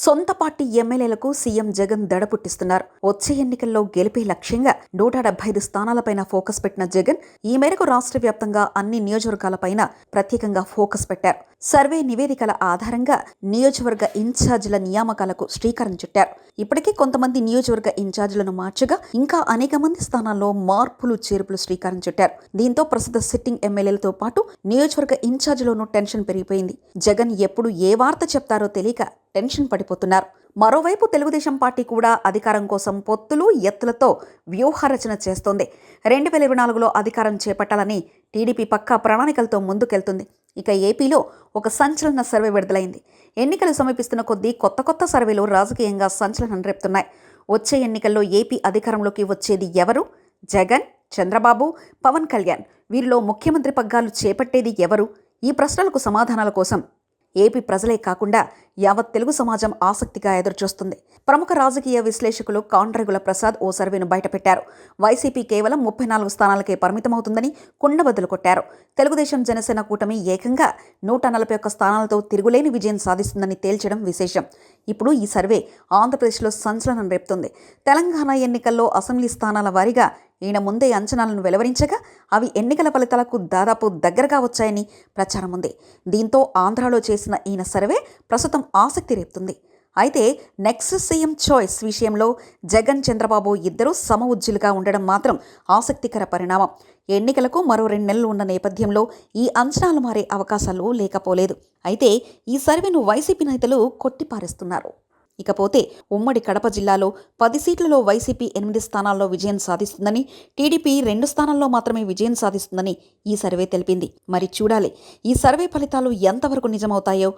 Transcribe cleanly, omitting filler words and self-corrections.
సొంత పార్టీ ఎమ్మెల్యేలకు సీఎం జగన్ దడ పుట్టిస్తున్నారు. వచ్చే ఎన్నికల్లో గెలిపే లక్ష్యంగా 175 స్థానాలపైన ఫోకస్ పెట్టిన జగన్ ఈ మేరకు రాష్ట్ర వ్యాప్తంగా అన్ని నియోజకవర్గాలపైన ప్రత్యేకంగా ఫోకస్ పెట్టారు. సర్వే నివేదికల ఆధారంగా నియోజకవర్గ ఇన్ఛార్జీల నియామకాలకు శ్రీకారం చుట్టారు. ఇప్పటికే కొంతమంది నియోజకవర్గ ఇన్ఛార్జీలను మార్చగా ఇంకా అనేక మంది స్థానాల్లో మార్పులు చేర్పులు శ్రీకారం చుట్టారు. దీంతో ప్రస్తుత సిట్టింగ్ ఎమ్మెల్యేలతో పాటు నియోజకవర్గ ఇన్ఛార్జీలోనూ టెన్షన్ పెరిగిపోయింది. జగన్ ఎప్పుడు ఏ వార్త చెప్తారో తెలియక టెన్షన్ పడిపోతున్నారు. మరోవైపు తెలుగుదేశం పార్టీ కూడా అధికారం కోసం పొత్తులు ఎత్తులతో వ్యూహరచన చేస్తోంది. 2024లో అధికారం చేపట్టాలని టీడీపీ పక్కా ప్రణాళికలతో ముందుకెళ్తుంది. ఇక ఏపీలో ఒక సంచలన సర్వే విడుదలైంది. ఎన్నికలు సమీపిస్తున్న కొద్దీ కొత్త సర్వేలు రాజకీయంగా సంచలనం రేపుతున్నాయి. వచ్చే ఎన్నికల్లో ఏపీ అధికారంలోకి వచ్చేది ఎవరు? జగన్, చంద్రబాబు, పవన్ కళ్యాణ్ వీరిలో ముఖ్యమంత్రి పగ్గాలు చేపట్టేది ఎవరు? ఈ ప్రశ్నలకు సమాధానాల కోసం ఏపీ ప్రజలే కాకుండా యావత్ తెలుగు సమాజం ఆసక్తిగా ఎదురుచూస్తుంది. ప్రముఖ రాజకీయ విశ్లేషకులు కాండ్రగుల ప్రసాద్ ఓ సర్వేను బయటపెట్టారు. వైసీపీ కేవలం 34 స్థానాలకే పరిమితమవుతుందని కుండబద్దలు కొట్టారు. తెలుగుదేశం జనసేన కూటమి ఏకంగా 141 స్థానాలతో తిరుగులేని విజయం సాధిస్తుందని తేల్చడం విశేషం. ఇప్పుడు ఈ సర్వే ఆంధ్రప్రదేశ్లో సంచలనం రేపుతుంది. తెలంగాణ ఎన్నికల్లో అసెంబ్లీ స్థానాల వారీగా ఈయన ముందే అంచనాలను వెలువరించగా అవి ఎన్నికల ఫలితాలకు దాదాపు దగ్గరగా వచ్చాయని ప్రచారం ఉంది. దీంతో ఆంధ్రాలో చేసిన ఈయన సర్వే ప్రస్తుతం ఆసక్తి రేపుతుంది. అయితే నెక్స్ట్ సీఎం చాయిస్ విషయంలో జగన్, చంద్రబాబు ఇద్దరూ సమఉజ్జులుగా ఉండడం మాత్రం ఆసక్తికర పరిణామం. ఎన్నికలకు మరో 2 నెలలు ఉన్న నేపథ్యంలో ఈ అంచనాలు మారే అవకాశాలు లేకపోలేదు. అయితే ఈ సర్వేను వైసీపీ నేతలు కొట్టిపారేస్తున్నారు. ఇకపోతే ఉమ్మడి కడప జిల్లాలో 10 సీట్లలో వైసీపీ 8 స్థానాల్లో విజయం సాధిస్తుందని, టీడీపీ 2 స్థానాల్లో మాత్రమే విజయం సాధిస్తుందని ఈ సర్వే తెలిపింది. మరి చూడాలి ఈ సర్వే ఫలితాలు ఎంతవరకు నిజమవుతాయో.